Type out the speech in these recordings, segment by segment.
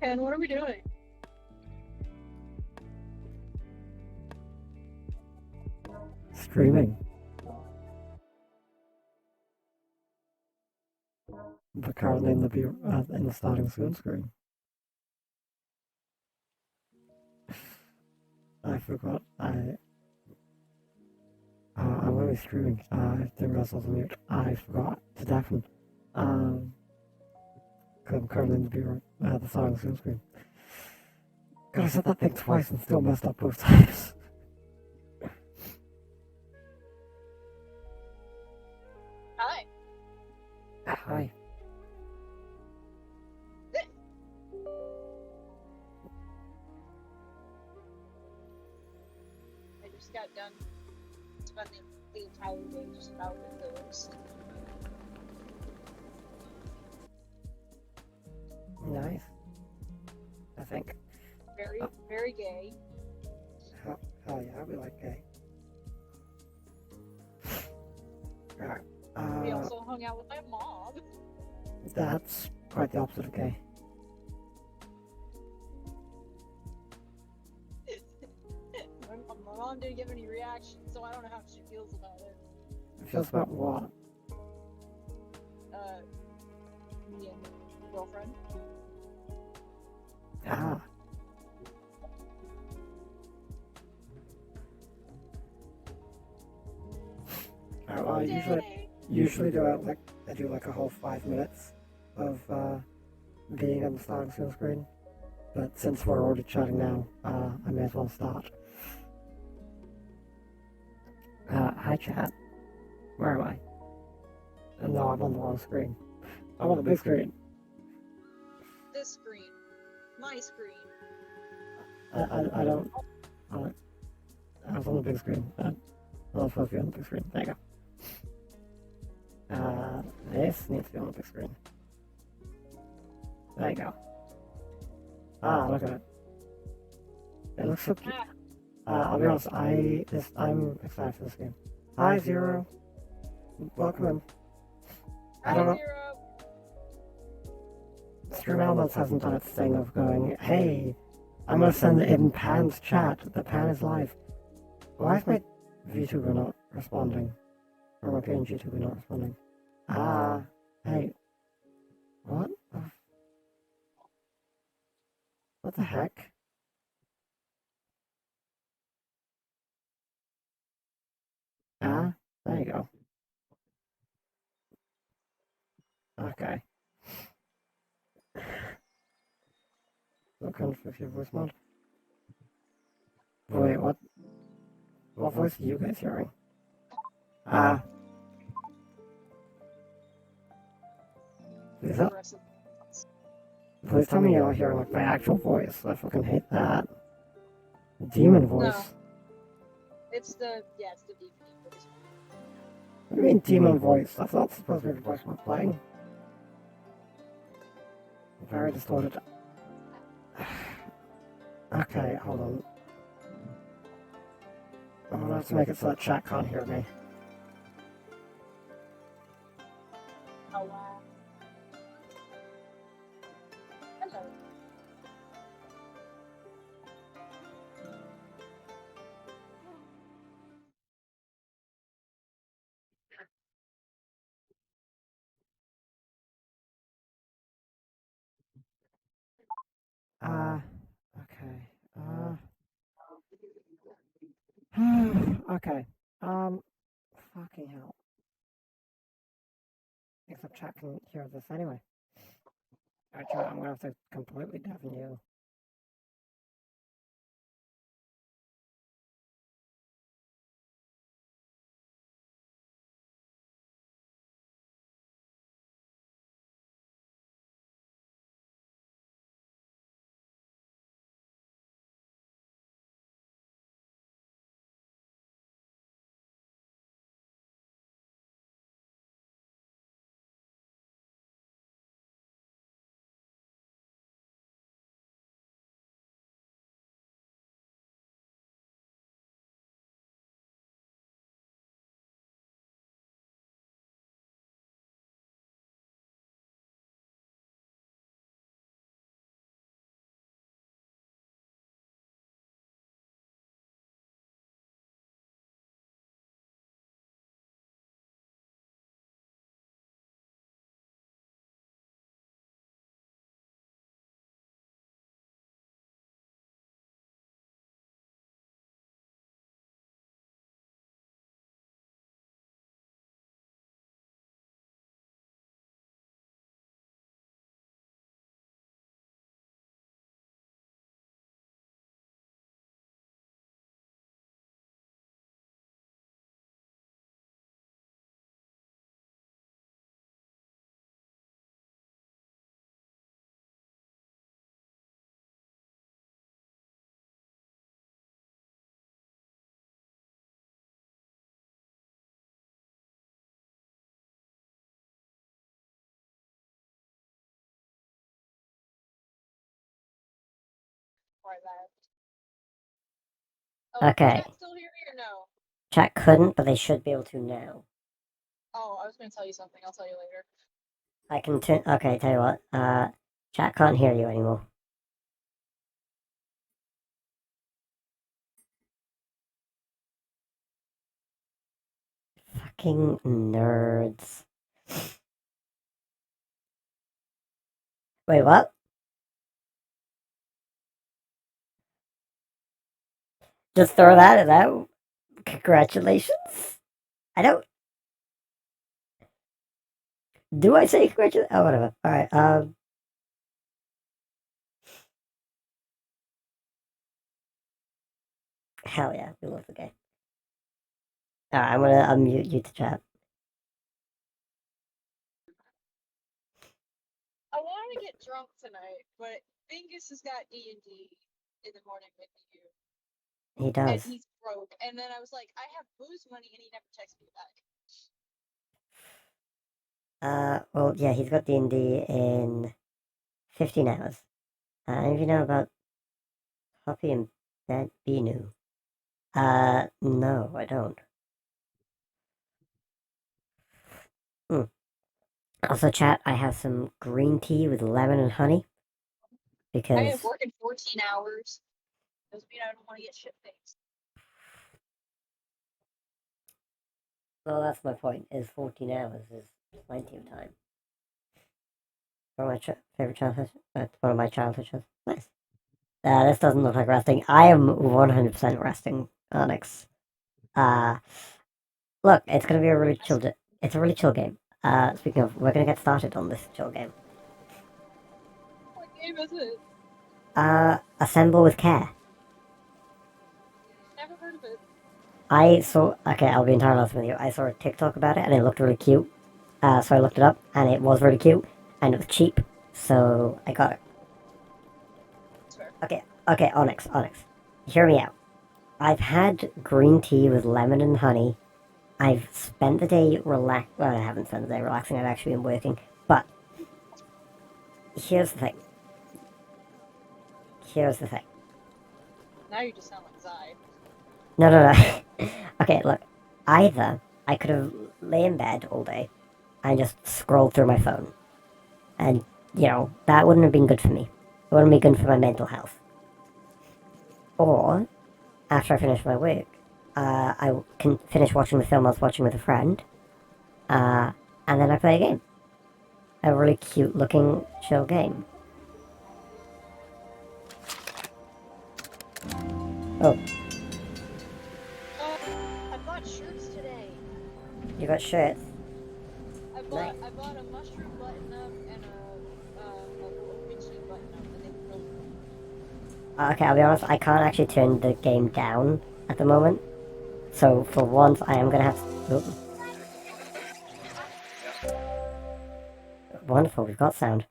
Ken, what are we doing? Streaming. But currently in the starting soon screen. I forgot. I'm really streaming. I didn't realize I was on mute. I forgot to deafen. Cause I'm currently in the starting soon screen. God, I said that thing twice and still messed up both times. Hi. Hi. I just got done spending the entire day just about with those. Nice. I think. Very, very gay. Hell yeah, we like gay. Alright. We also hung out with my mom. That's quite the opposite of gay. My mom didn't give any reaction, so I don't know how she feels about it. It feels about what? Me and my girlfriend. Ah. Well, I usually I do like a whole 5 minutes of being on the starting full screen. But since we're already chatting now, I may as well start. Hi chat. Where am I? No, I'm on the wrong screen. I'm on the big screen. This screen. My screen. I don't. I was on the big screen. I'm not supposed to be on the big screen. There you go. This needs to be on the big screen. There you go. Ah, look at it. It looks so cute. I'll be honest, I'm excited for this game. Hi, Zero. Welcome in. I don't know. Stream Elements hasn't done its thing of going, hey, I'm gonna send it in Pan's chat. The Pan is live. Why is my VTuber not responding? Or my PNG tuber not responding? Hey. What? What the heck? There you go. Okay. What kind of your voice mod? Wait, what? What voice are you guys hearing? Please tell me you're hearing like my actual voice. I fucking hate that. Demon voice. No. It's the demon voice. What do you mean demon voice? That's not supposed to be the voice we're playing. Very distorted. Okay, hold on. I'm gonna have to make it so that chat can't hear me. Oh wow. Hello. Okay. Okay. Fucking hell. Except chat can hear this anyway. Alright, chat, I'm gonna have to completely deafen you. before I left. Oh, Okay. Chat still hear me or no? Chat couldn't, but they should be able to now. Oh, I was gonna tell you something. I'll tell you later. I can okay, tell you what. Chat can't hear you anymore. Fucking nerds. Wait, what? Just throw that out. Congratulations. I don't. Do I say congratulations? Oh, whatever. All right. Hell yeah, we love the game. All right, I'm gonna unmute you to chat. I want to get drunk tonight, but Bingus has got D&D in the morning with you, He and does. he's broke. And then I was like, I have booze money, and he never texts me back. Well, yeah, he's got D&D in 15 hours. Any of you know about Hoppy and Binu? No, I don't. Hmm. Also, chat, I have some green tea with lemon and honey. I Because, have working 14 hours. Doesn't mean I don't want to get shit faced. well, that's my point, is 14 hours is plenty of time. One of my favorite childhood, one of my childhood shows. Nice. This doesn't look like resting. I am 100% resting, Onyx. Look, it's gonna be a really chill. It's a really chill game. Speaking of, we're gonna get started on this chill game. What game is it? Assemble with care. Never heard of it. I saw. Okay, I'll be entirely honest with you. I saw a TikTok about it, and it looked really cute. So I looked it up, and it was really cute, and it was cheap, so I got it. Swear. Okay, Onyx. Hear me out. I've had green tea with lemon and honey. I've spent the day Well, I haven't spent the day relaxing. I've actually been working. But here's the thing. Now you just sound like Zai. No. Okay, look. Either I could have lay in bed all day and just scrolled through my phone, and that wouldn't have been good for me. It wouldn't be good for my mental health. Or after I finish my work, I can finish watching the film I was watching with a friend, and then I play a game. A really cute looking chill game. Oh, I bought shirts today. you got shirts? I bought a mushroom button up and a witchy button up, and they look really cool. Okay, I'll be honest, I can't actually turn the game down at the moment. So for once, I am gonna have to... Wonderful, we've got sound.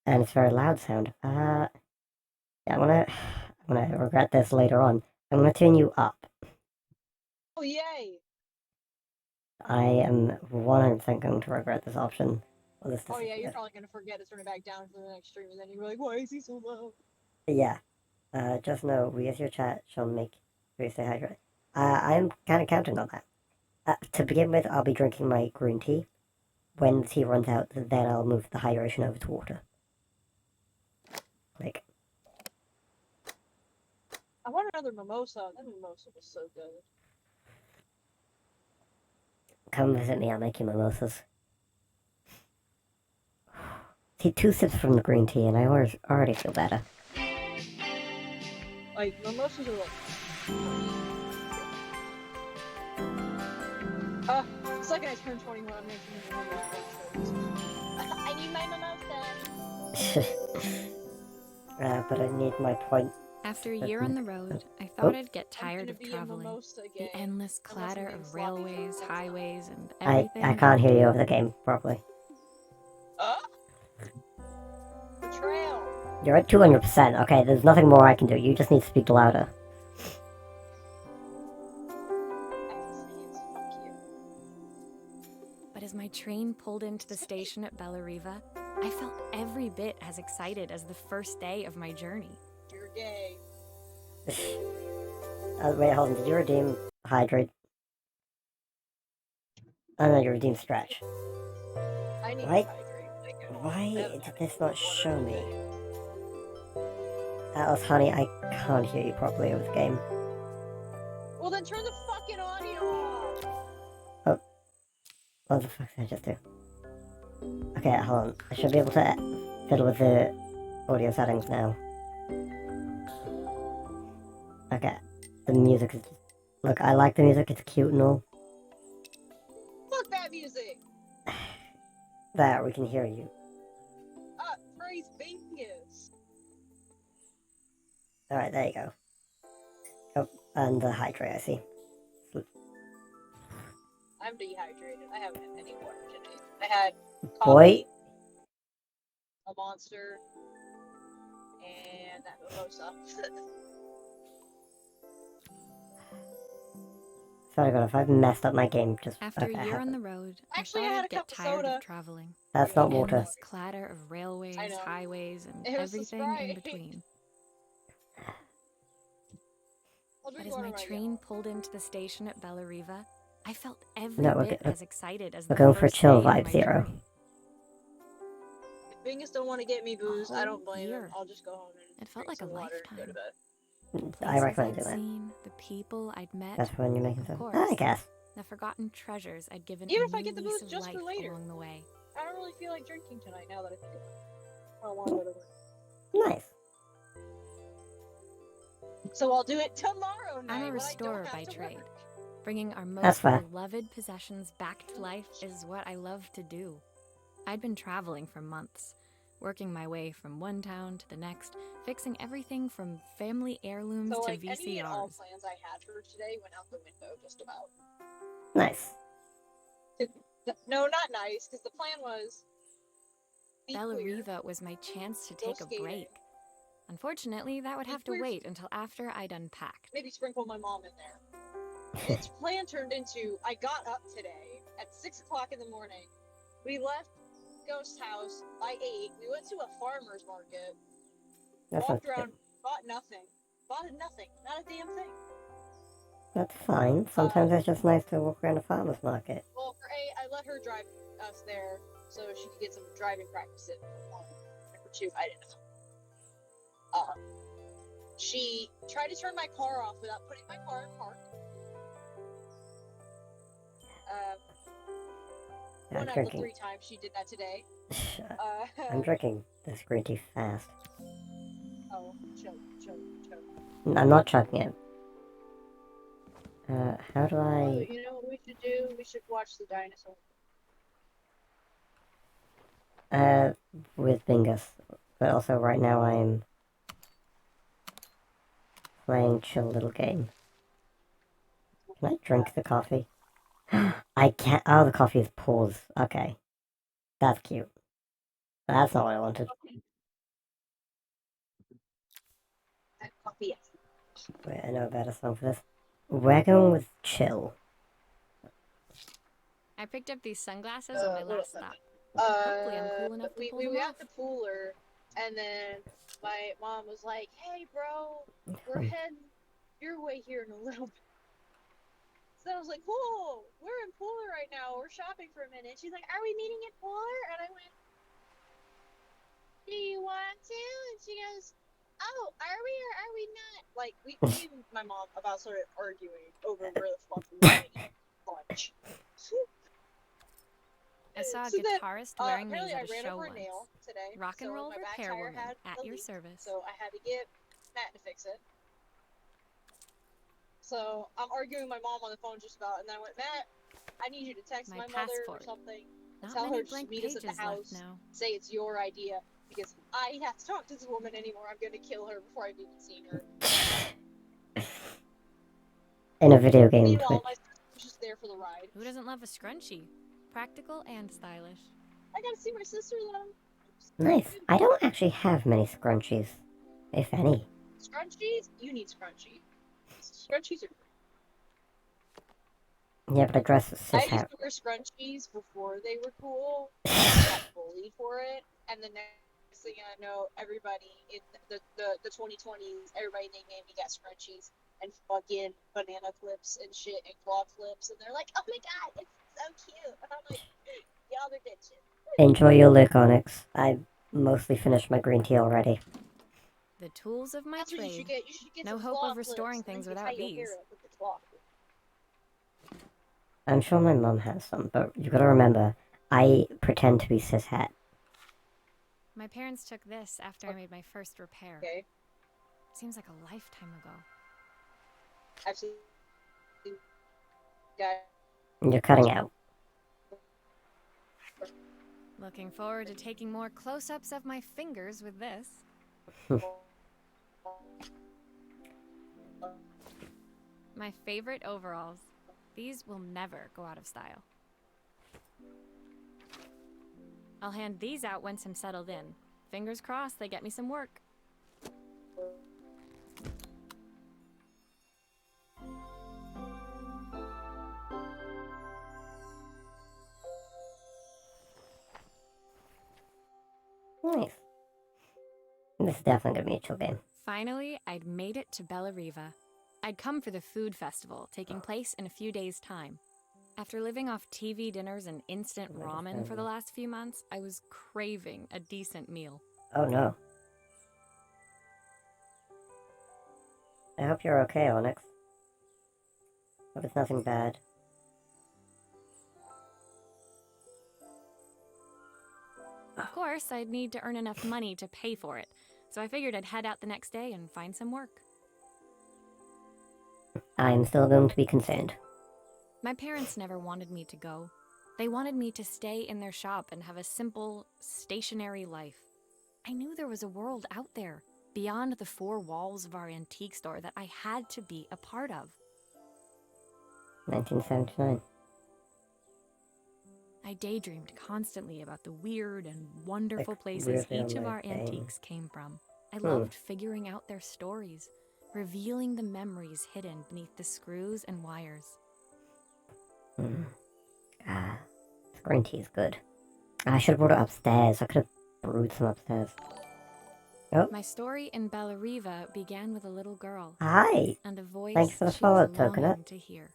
And it's very loud sound. Yeah, I'm gonna regret this later on. I'm gonna turn you up. Oh yay! I am 100% going to regret this option. Oh yeah, you're probably gonna forget to turn it back down for the next stream, and then you're like, why is he so low? Yeah. Just know, we as your chat shall make you stay hydrated. I'm kind of counting on that. To begin with, I'll be drinking my green tea. When the tea runs out, then I'll move the hydration over to water. Like, I want another mimosa. That mimosa was so good. come visit me, I'll make you mimosas. See, 2 sips from the green tea, and I already feel better. Like, mimosas are like... the second I turn 21, I'm gonna drink mimosas. I need my mimosa! But I need my point. After a year on the road, I thought I'd get tired of be a traveling. mimosa The again, endless unless I'm clatter getting of sloppy railways, from highways, and I everything. can't hear you over the game properly. Betrayal! You're at 200%. Okay, there's nothing more I can do. You just need to speak louder. But as my train pulled into the station at Bellariva, I felt every bit as excited as the first day of my journey. You're gay. Wait, hold on. Did you redeem Hydrate? Oh no, you redeemed Stretch. I need Why- to hydrate. Like, Why haven't did had this any not water show in me? days. Atlas, honey, I can't hear you properly over the game. Well, then turn the fucking audio off. What the fuck did I just do? Okay, hold on. I should be able to fiddle with the audio settings now. Okay. The music is... Look, I like the music, it's cute and all. Fuck that music. There, we can hear you. Praise Vegas. Alright, there you go. Oh, and the hydrate, I see. I'm dehydrated. I haven't had any water today. I had Boy, coffee, a monster, and that mimosa. sorry God, if I've messed up my game, just... After okay, a year on the road, Actually, I I thought had I'd a get cup of tired soda. of traveling. That's The not water. endless clatter of railways, I know. highways, and It was the everything in Sprite. between. I'll But drink as water my right train now. pulled into the station at Bellariva, I felt every No, we're bit go- as excited as we're the going for first chill day of vibe, my Zero. journey. If Bingus don't want to get me booze, I whole don't blame him. year. I'll just go home and It felt drink like a some water and go to lifetime. bed. I Places recommend I'd doing that. seen, the people I'd met, That's when you're making of some... course. I guess. the forgotten treasures I'd given Even a if I new get the lease booze of just for life later. along the way. I don't really feel like drinking tonight now that I think of it. I don't want to go to work. Nice. So I'll do it tomorrow night. I'm a when I restorer don't have by to trade. work. Bringing our That's most fair. beloved possessions back to life is what I love to do. I'd been traveling for months, working my way from one town to the next, fixing everything from family heirlooms So to like any and all VCRs. plans I had for today went out the window just about. Nice. No, not nice, because the plan was be queer, Bellariva was my chance to go take a skating, break. Unfortunately, that would Be have to queer. wait until after I'd unpacked. maybe sprinkle my mom in there. Its plan turned into I got up today at 6 o'clock in the morning. We left Ghost House by 8. We went to a farmer's market, That sounds walked good. around, bought nothing. Bought nothing. Not a damn thing. That's fine. Sometimes it's just nice to walk around a farmer's market. Well, for A, I let her drive us there so she could get some driving practice in for one. And for two, I didn't know. She tried to turn my car off without putting my car in park. I'm One out of the drinking. 3 times she did that today. I'm drinking this green tea fast. Oh, choke. I'm not chugging it. How do Oh, I... you know what we should do? We should watch the dinosaur. With Bingus. But also right now I'm playing chill little game. Can I drink the coffee? I can't... Oh, the coffee is paused. Okay. That's cute. That's not what I wanted. That coffee. Wait, I know a better song for this. We're going with chill. I picked up these sunglasses on my last stop. Hopefully I'm cool enough to we pull them got off. the cooler, and then my mom was like, "Hey, bro, we're heading your way here in a little bit." So I was like, "Cool, we're in Pooler right now. We're shopping for a minute." She's like, "Are we meeting at Pooler?" And I went, "Do you want to?" And she goes, "Oh, are we or are we not?" Like me and my mom about started arguing over where the fuck we were gonna eat lunch. I saw a So then, guitarist wearing these apparently at I a ran show over a once. nail today. Rock and so roll my back repair tire woman had at a your leak, service. So I had to get Matt to fix it. So I'm arguing with my mom on the phone just about, and then I went, "Matt, I need you to text My my mother or passport. something. Not Tell many her to blank meet us at the pages house. left now. Say it's your idea because I have to talk to this woman anymore. I'm gonna kill her before I've even seen her." In a video game, Meanwhile, Twitch. my sister was just there for the ride. Who doesn't love a scrunchie? Practical and stylish. I gotta see my sister though. Nice. I don't actually have many scrunchies, if any. Scrunchies? You need scrunchies. Scrunchies are. Yeah, but I dress I cis used hat. to wear scrunchies before they were cool. I got bullied for it, and the next thing I know, everybody in the 2020s, everybody named Amy got scrunchies and fucking banana clips and shit and claw clips, and they're like, oh my god, it's so cute. And I'm like, y'all are ditching. Enjoy your lick, Onyx. I mostly finished my green tea already. The tools of my That's what you should trade. get. You should get No some hope claw of restoring clips, and then things you can without tie your hair these. up with the claw. I'm sure my mum has some, but you gotta remember, I pretend to be cishet. My parents took this after I made my first repair. Okay, Seems like a lifetime ago. I've seen guys. You're cutting out. Looking forward to taking more close-ups of my fingers with this. My favorite overalls. These will never go out of style. I'll hand these out once I'm settled in. Fingers crossed they get me some work. Nice. This is definitely gonna be a chill game. Finally, I'd made it to Bellariva. I'd come for the food festival, taking place in a few days' time. After living off TV dinners and instant ramen for the last few months, I was craving a decent meal. Oh no. I hope you're okay, Onyx. Hope it's nothing bad. Of course, I'd need to earn enough money to pay for it, so I figured I'd head out the next day and find some work. I'm still going to be concerned. My parents never wanted me to go. They wanted me to stay in their shop and have a simple, stationary life. I knew there was a world out there, beyond the four walls of our antique store, that I had to be a part of. 1979. I daydreamed constantly about the weird and wonderful Like, places weirdly each of on my our thing. antiques came from. I loved figuring out their stories, revealing the memories hidden beneath the screws and wires. This green tea is good. I should have brought it upstairs. I could have brewed some upstairs. Oh, My story in Bellariva began with a little girl hi! and a voice Thanks for the she follow, was Coconut. longing to hear.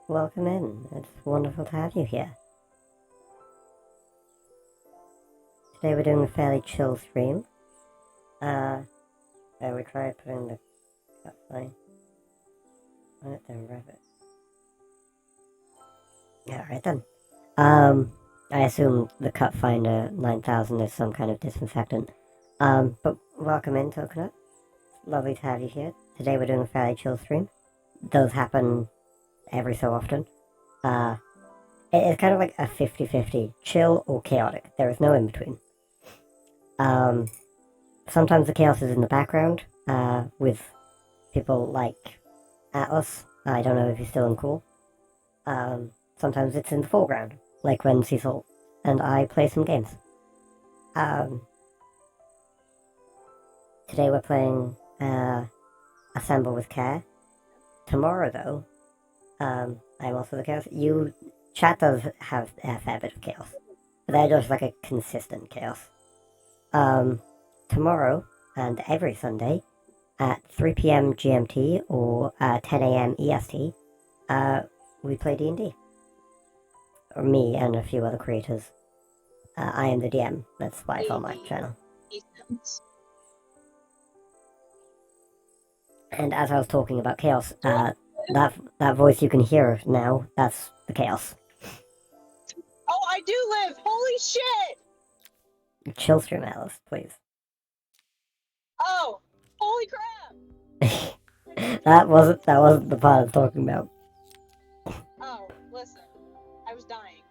Welcome in. It's wonderful to have you here. Today we're doing a fairly chill stream. We tried putting the cut line on it, then wrap it. Yeah, right then. I assume the Cut Finder 9000 is some kind of disinfectant. But welcome in, Coconut. Lovely to have you here. Today we're doing a fairly chill stream. Those happen every so often. It's kind of like a 50-50, chill or chaotic. There is no in between. Sometimes the chaos is in the background, with people like Atlas. I don't know if he's still in Cool. Sometimes it's in the foreground, like when Cecil and I play some games. Today we're playing Assemble with Care. Tomorrow, though, I'm also the chaos. Chat does have a fair bit of chaos, but they're just like a consistent chaos. Tomorrow and every Sunday at 3 p.m. GMT or 10 a.m. EST, we play D&D. Or me and a few other creators. I am the DM. That's why it's on my channel. And as I was talking about chaos, that voice you can hear now, that's the chaos. Oh, I do live! Holy shit! Chill stream, Alice, please. Oh, holy crap! that wasn't the part I was talking about. Oh, listen. I was dying.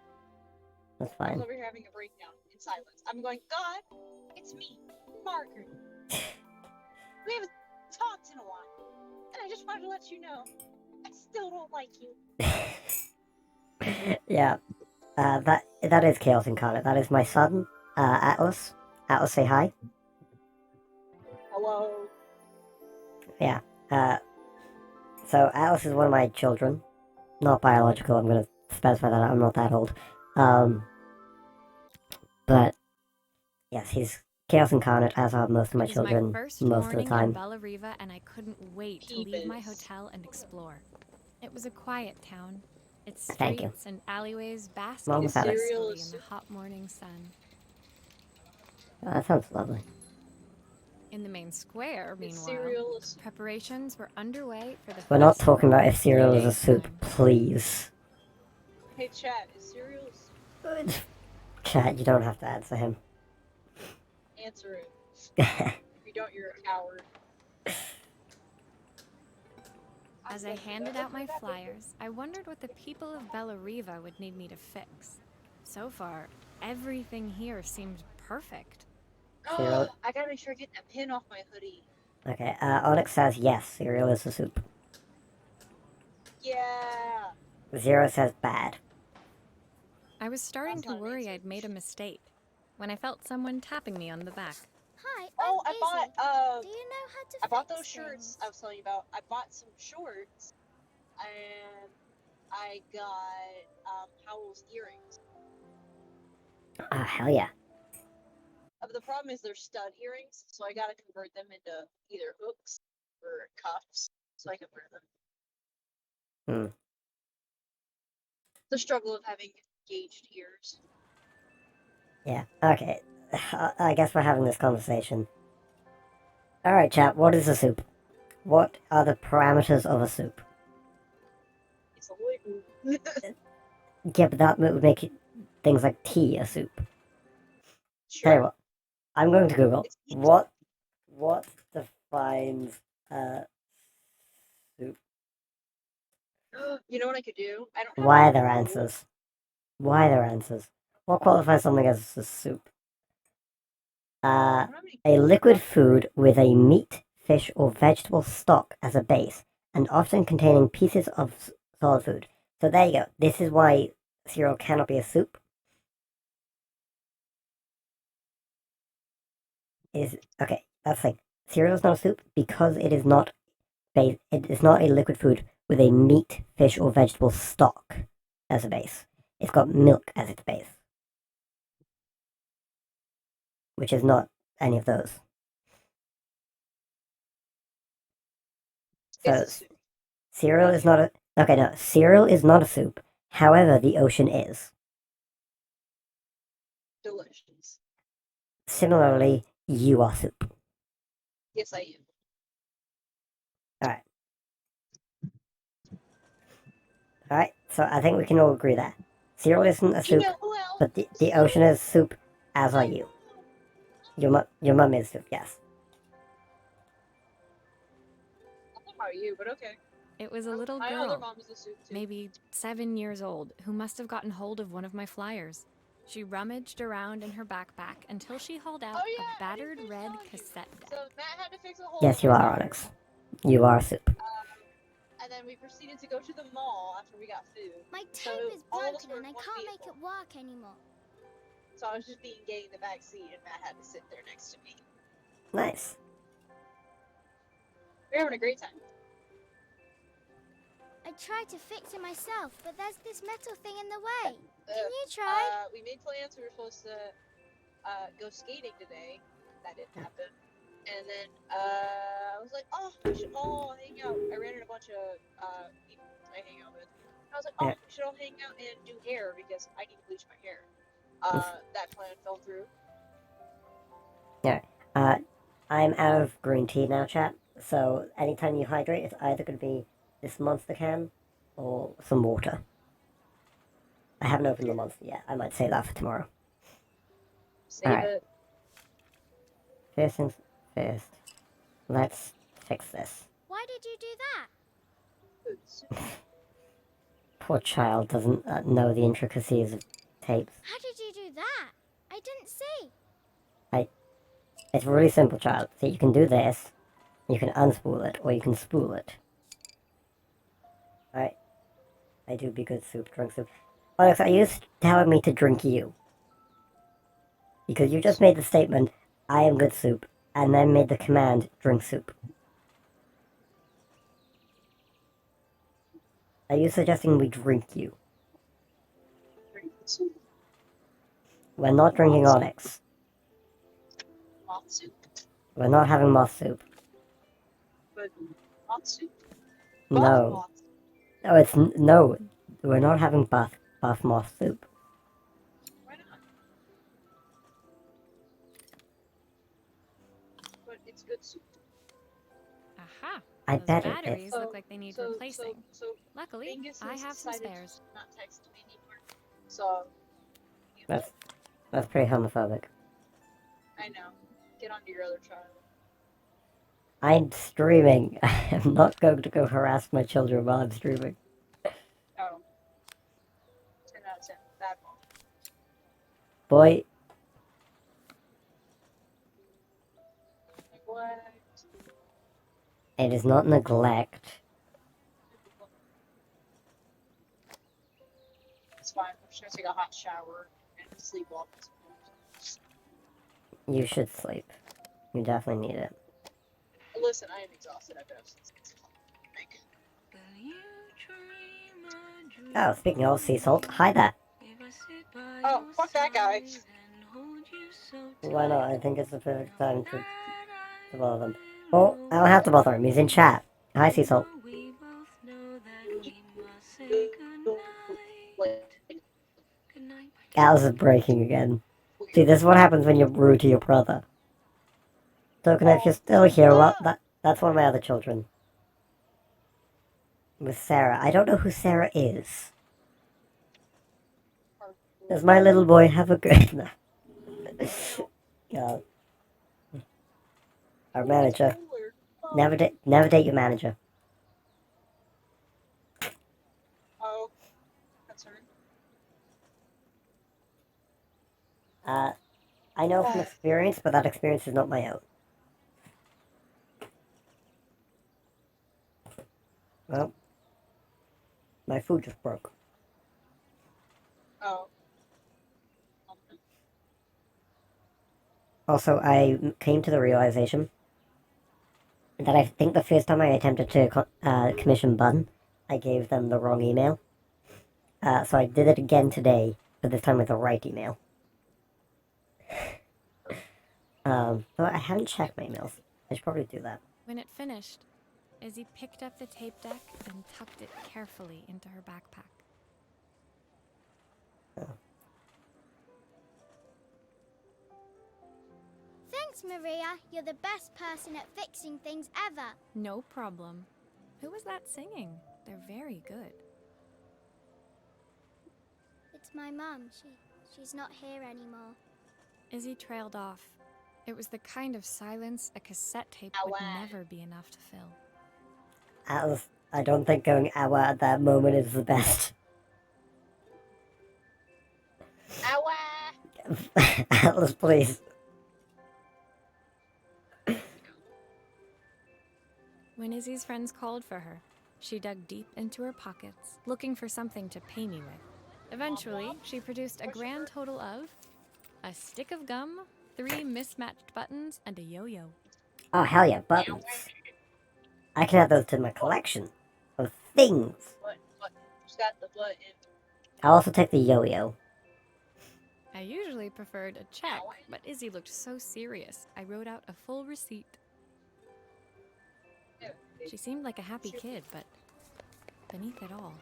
That's I was fine. over here having a breakdown in silence. I'm going, God, it's me, Margaret. We haven't talked in a while. And I just wanted to let you know, I still don't like you. Yeah. That is Chaos Incarnate. That is my son, Atlas. Atlas, say hi. Hello. Yeah. So Atlas is one of my children. Not biological, I'm gonna specify that I'm not that old. But Yes, he's chaos incarnate, as are most of my It was my children first most of the morning in time. Bella Riva, and I couldn't wait to leave my Peepers. hotel and explore. It was a quiet town. Its Thank you. streets and alleyways basked Mom, Is Alex. cereal peacefully a in the soup? hot morning sun. Oh, that sounds lovely. In the main square, Is meanwhile, cereal a soup? preparations were underway for the We're not festival talking about if in cereal 3 is a days' soup, time. please. Hey, chat, is cereal a soup? Chat, you don't have to answer him. Answer it. If you don't, you're a coward. As I handed out my flyers, I wondered what the people of Bella Riva would need me to fix. So far, everything here seemed perfect. Cereal. I gotta make sure I get that pin off my hoodie. Okay, Onyx says yes, cereal is a soup. Yeah. Zero says bad. I was starting That's to not an worry answer. I'd made a mistake when I felt someone tapping me on the back. Hi, Oh, I'm I bought Izzy. Do you know how to I bought fix those shirts things? I was telling you about. I bought some shorts, and I got Howell's earrings. Ah, hell yeah. But the problem is they're stud earrings, so I gotta convert them into either hooks or cuffs so I can wear them. Hmm. The struggle of having gauged ears. Yeah, okay. I guess we're having this conversation. Alright, chat, what is a soup? What are the parameters of a soup? It's a liquid. Yeah, but that would make things like tea a soup. Tell you Sure. what, I'm going to Google It's what defines soup. You know what I could do? I don't have Why a are there Google. answers? Why are there answers? What qualifies something as a soup? I don't have any A Google liquid Docs. food with a meat, fish, or vegetable stock as a base, and often containing pieces of solid food. So there you go. This is why cereal cannot be a soup. Okay, that's the thing. Cereal is not a soup because it is not base. It is not a liquid food with a meat, fish, or vegetable stock as a base. It's got milk as its base, which is not any of those. It's So a soup. cereal is not a. Okay, no, cereal is not a soup. However, the ocean is. Delicious. Similarly, you are soup. Yes, I am. Alright. Alright, so I think we can all agree there. Cereal isn't a You soup, know who else? but the ocean is soup, as are you. Your mum is soup, yes. I don't know about you, but okay. It was a little My other girl, mom is a soup too. maybe 7 years old, who must have gotten hold of one of my flyers. She rummaged around in her backpack until she hauled out Oh, yeah, a I battered didn't finish red telling you. cassette deck. So Matt had to fix a hole. Yes, in you my are, tire. Onyx. You are soup. And then we proceeded to go to the mall after we got food. My So tape is all of us broken were and in I one can't make vehicle. it work anymore. So I was just being gay in the back seat, and Matt had to sit there next to me. Nice. We were having a great time. I tried to fix it myself, but there's this metal thing in the way. Can you try? We made plans. We were supposed to go skating today. That didn't happen. And then I was like, oh, we should all hang out. I ran into a bunch of people I hang out with. I was like, oh, Yeah. we should all hang out and do hair because I need to bleach my hair. That plan fell through. I'm out of green tea now, chat. So anytime you hydrate, it's either going to be this monster can or some water. I haven't opened the monster yet. I might save that for tomorrow. Save Alright. it. First things first. Let's fix this. Why did you do that? Poor child doesn't know the intricacies of tapes. How did you do that? I didn't see. It's really simple, child. So you can do this, you can unspool it, or you can spool it. Alright. I do be good soup, drink soup. Alex, are you telling me to drink you? Because you just made the statement, I am good soup, and then made the command, drink soup. Are you suggesting we drink you? We're not drinking Onyx. moth soup. We're not having moth soup. But moth soup. No. Moth. No, no. We're not having buff moth soup. Why not? But it's good soup. Aha! I Those bet it batteries is. look like they need replacing. So Luckily, Angus I has have some decided spares. to not text me anymore. So That's pretty homophobic. I know. Get onto your other child. I'm streaming. I'm not going to go harass my children while I'm streaming. Oh. 10 out of 10. Bad mom. Boy, Neglect. it is not neglect. It's fine. I'm just gonna take a hot shower and sleep off this point. You should sleep. You definitely need it. Listen, I am exhausted. I've been up since 6 o'clock. Oh, speaking of sea salt, hi there. Oh, fuck that guy. Why not? I think it's the perfect time to bother them. Oh, I don't have to bother him. He's in chat. Hi, sea salt. Alice is breaking again. See, this is what happens when you're rude to your brother. Token, if you're still here, well, that's one of my other children. With Sarah. I don't know who Sarah is. Does my little boy have a good... No. Yeah. Our manager. Never date your manager. Oh, that's her. I know from experience, but that experience is not my own. Well, my food just broke. Oh. Also, I came to the realization that I think the first time I attempted to commission Bun, I gave them the wrong email. So I did it again today, but this time with the right email. But I haven't checked my emails. I should probably do that. When it finished, Izzy picked up the tape deck and tucked it carefully into her backpack. Thanks, Maria. You're the best person at fixing things ever. No problem. Who was that singing? They're very good. It's my mum. She's not here anymore. Izzy trailed off. It was the kind of silence a cassette tape would never be enough to fill. Alice, I don't think going hour at that moment is the best. Owa! Alice, please. When Izzy's friends called for her, she dug deep into her pockets, looking for something to pay me with. Eventually, she produced a grand total of a stick of gum, 3 mismatched buttons, and a yo-yo. Oh, hell yeah, buttons. I can add those to my collection of things. What? Who's got the button? I'll also take the yo-yo. I usually preferred a check, but Izzy looked so serious, I wrote out a full receipt. She seemed like a happy kid, but beneath it all,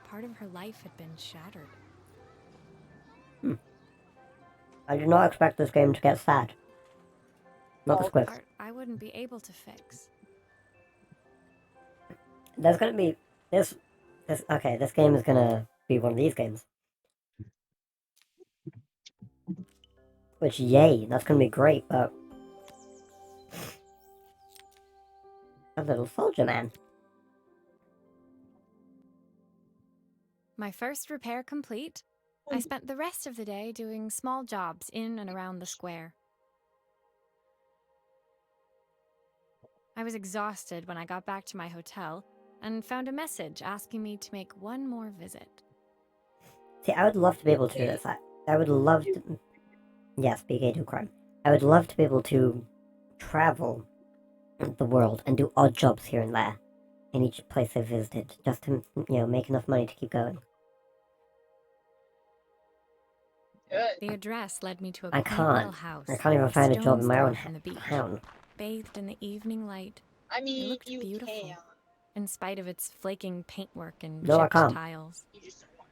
part of her life had been shattered. I did not expect this game to get sad. Not this quick. Part I wouldn't be able to fix. There's gonna be this game is gonna be one of these games. Which, yay, that's gonna be great, but... A little soldier man. My first repair complete, I spent the rest of the day doing small jobs in and around the square. I was exhausted when I got back to my hotel and found a message asking me to make one more visit. See, I would love to be able to do this. I would love to... Yes, BK2 crime. I would love to be able to travel the world and do odd jobs here and there in each place I visited, just to, make enough money to keep going. Good. The address led me to a I quaint little can't. house. I can't even a find a job in stone's my throw own from the beach, town. bathed in the evening light. I It mean, looked you beautiful, can. in spite of its flaking paintwork and No, I chipped can't. tiles. You just don't want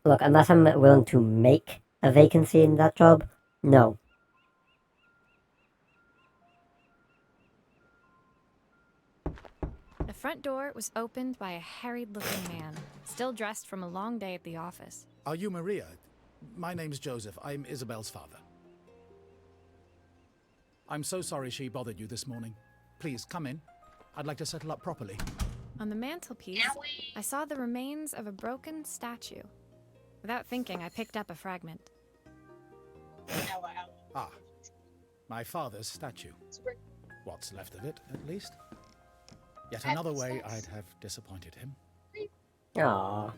to. Look, unless I'm willing to make a vacancy in that job, no. The front door was opened by a harried-looking man, still dressed from a long day at the office. Are you Maria? My name's Joseph. I'm Isabel's father. I'm so sorry she bothered you this morning. Please, come in. I'd like to settle up properly. On the mantelpiece, I saw the remains of a broken statue. Without thinking, I picked up a fragment. Ow, ow. Ah, my father's statue. Squirt. What's left of it, at least. Yet another way I'd have disappointed him. Aw.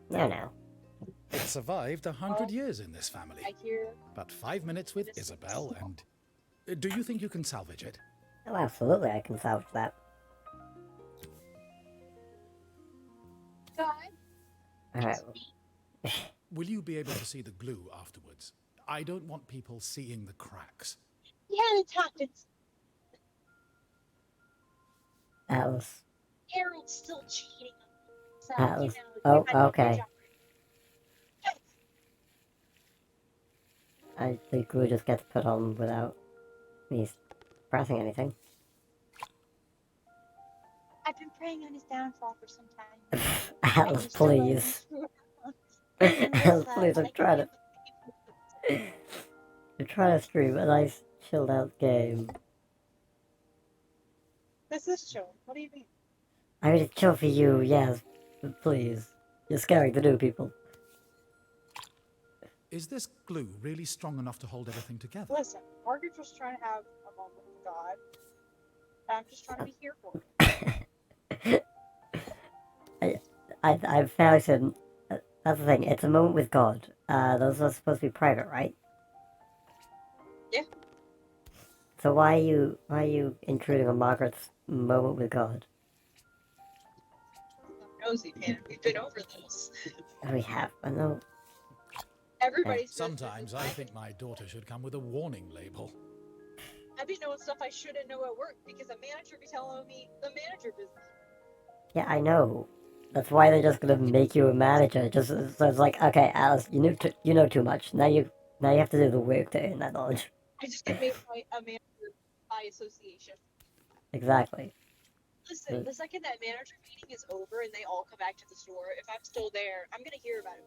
No. It survived 100 years in this family. I hear. But 5 minutes with Isabel and... Do you think you can salvage it? Oh, absolutely, I can salvage that. God. Alright. Will you be able to see the glue afterwards? I don't want people seeing the cracks. Yeah, it's happened. Alice. Harold's still cheating on me. So, Alice. you know, Oh, okay. The glue just gets put on without me pressing anything. I've been praying on his downfall for some time. Alice, please. Alice, please, I'm trying to stream a nice, chilled out game. This is chill. What do you mean? I mean, it's chill for you, yes, but please. You're scaring the new people. Is this glue really strong enough to hold everything together? Listen, Margaret's just trying to have a moment with God. And I'm just trying to be here for her. I've fairly said, that's the thing, it's a moment with God. Those are supposed to be private, right? Yeah. So why are you intruding on Margaret's moment with God? Nosy, man. We've been over this. We have, I know. Everybody's Sometimes I think my daughter should come with a warning label. I've been knowing stuff I shouldn't know at work because a manager be telling me the manager business. Yeah, I know. That's why they're just gonna make you a manager. Just so it's like, okay, Alice, you know too much. Now you have to do the work to earn that knowledge. I just get made a manager by association. Exactly. Listen, the second that manager meeting is over and they all come back to the store, if I'm still there, I'm gonna hear about it.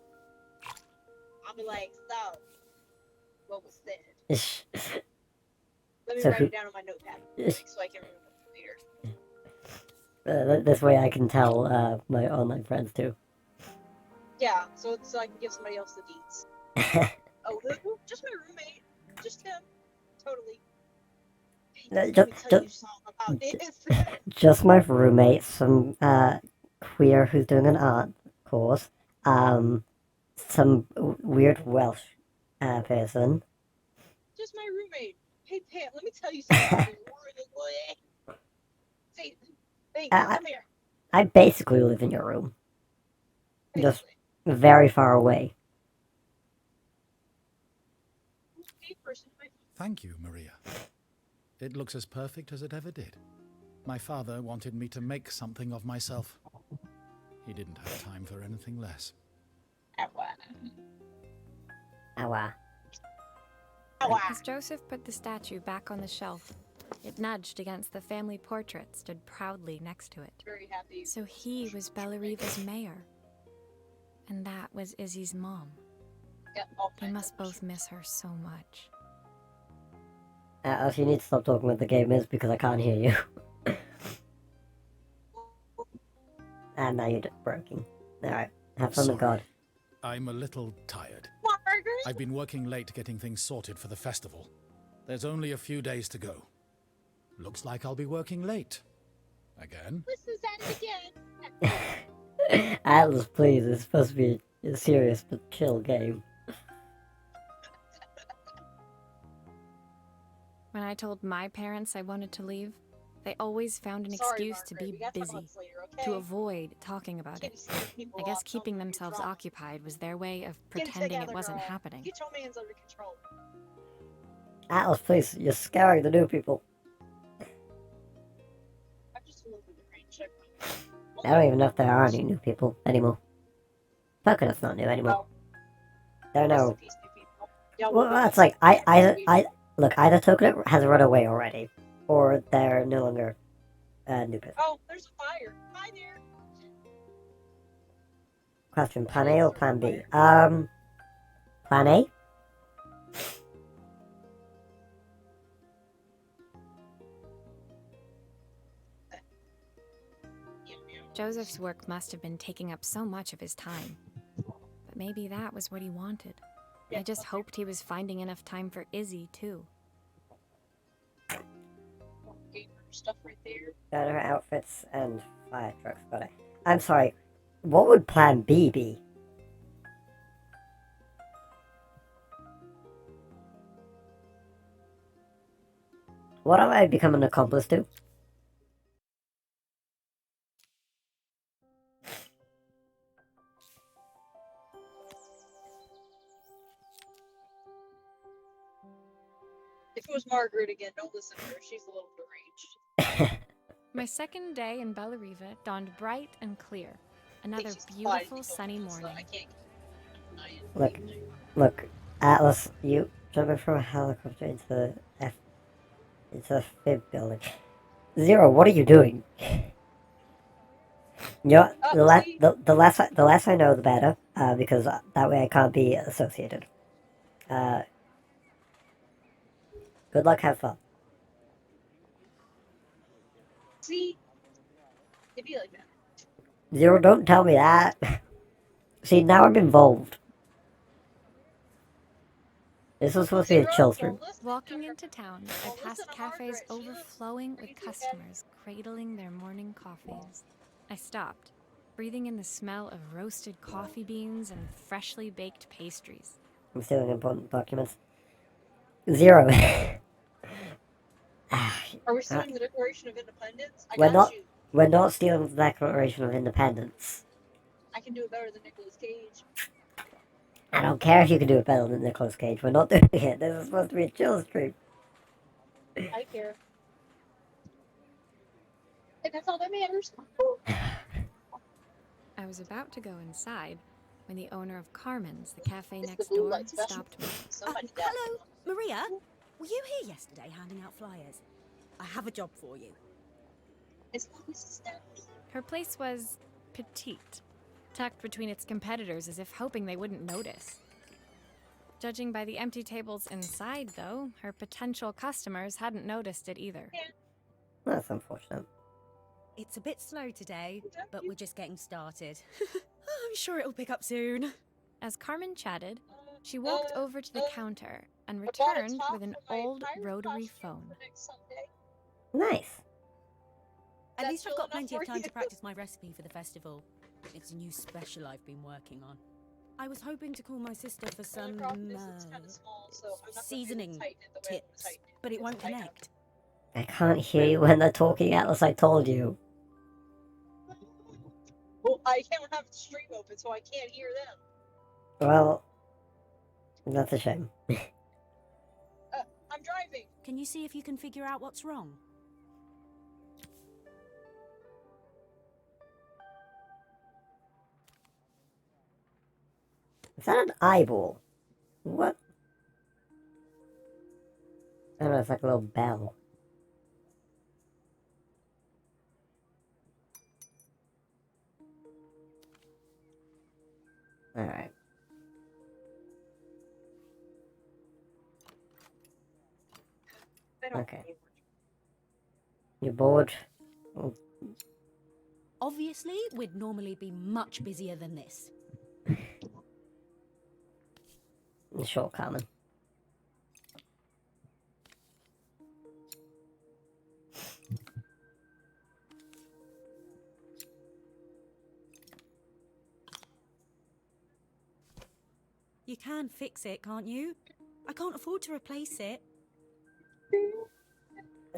I'll be like, so, what was said? Let me So write it down on my notepad so I can remember it later. This way I can tell my online friends too. Yeah, so I can give somebody else the deeds. Oh, who? Just my roommate. Just him. Totally. No, Let me tell you something about this. Just my roommate, some queer who's doing an art course, some weird Welsh person. Just my roommate. Hey, Pam, let me tell you something about this. Say, hey, come here. I basically live in your room, just Basically. very far away. Hey, person, Thank you, Maria. It looks as perfect as it ever did. My father wanted me to make something of myself. He didn't have time for anything less. Awa. As Joseph put the statue back on the shelf, it nudged against the family portrait stood proudly next to it. Very happy. So he was Bellariva's mayor. And that was Izzy's mom. Yeah, all They kinds must of both miss her so much. Alice, you need to stop talking what the game is because I can't hear you. And now you're broken. Alright, have fun with God. I'm a little tired. Margaret? I've been working late getting things sorted for the festival. There's only a few days to go. Looks like I'll be working late. Again? Listen's at it again. Alice, please, it's supposed to be a serious but chill game. When I told my parents I wanted to leave, They always found an Sorry, excuse to Margaret, be we gotta talk busy, about this later, okay? to avoid talking about Can't it. be scaring people I guess off, telling keeping them you're themselves drunk. occupied was their way of Get it pretending it together, wasn't girl. happening. Get your man's under control. Atlas, please, you're scaring the new people. I'm just a little bit deranged. I don't even know if there are any new people anymore. Coconut's not new anymore. There are Rest in no. peace, new people. Yeah, Well, we'll that's be like back. look. Either Coconut has run away already, or they're no longer new people. Oh, there's a fire. Hi there. Question: Plan A or Plan B? Plan A. Joseph's work must have been taking up so much of his time. But maybe that was what he wanted. I just hoped he was finding enough time for Izzy, too. Gamer stuff right there. Got her outfits and fire trucks. Got it. I'm sorry. What would Plan B be? What am I become an accomplice to? If it was Margaret again, don't listen to her. She's a little deranged. My second day in Bellariva dawned bright and clear. Another She's quiet beautiful until sunny so morning. I can't. Look, look, Atlas, you jumping from a helicopter into the fib building. Zero, what are you doing? You're, the less I know, the better. Because that way I can't be associated. Good luck, have fun. See? It'd be like that. Zero, don't tell me that. See, now I'm involved. This was supposed to be a chill stream. Walking into town, I passed cafes overflowing with customers cradling their morning coffees. I stopped, breathing in the smell of roasted coffee beans and freshly baked pastries. I'm stealing important documents. Zero. Are we stealing the Declaration of Independence? I We're got not. you. We're not stealing the Declaration of Independence. I can do it better than Nicolas Cage. I don't care if you can do it better than Nicolas Cage. We're not doing it. This is supposed to be a chill stream. I care. And that's all that matters. I was about to go inside when the owner of Carmen's, the cafe It's the next blue door, light special. stopped me. Somebody got Hello, Maria. Were you here yesterday handing out flyers? I have a job for you. As long as it's not. Her place was petite, tucked between its competitors as if hoping they wouldn't notice. Judging by the empty tables inside, though, her potential customers hadn't noticed it either. That's unfortunate. It's a bit slow today, but we're just getting started. I'm sure it'll pick up soon. As Carmen chatted, she walked over to the counter and I bought a returned top with an for my old pirate rotary costume phone. for next Sunday. Nice. At That's least I've chill got enough plenty of for time you. to practice my recipe for the festival. It's a new special I've been working on. I was hoping to call my sister for The some problem is it's kinda small, so I'm not gonna be able to seasoning tighten it the way I wanna tips, tighten it. but it It's won't tight up. connect. I can't hear you when they're talking, Atlas. I told you. Well, I can't have the stream open, so I can't hear them. Well, that's a shame. I'm driving. Can you see if you can figure out what's wrong? Is that an eyeball? What? I don't know, it's like a little bell. Alright. I don't Okay. know. You're bored? Obviously, we'd normally be much busier than this. Sure, Carmen. You can fix it, can't you? I can't afford to replace it.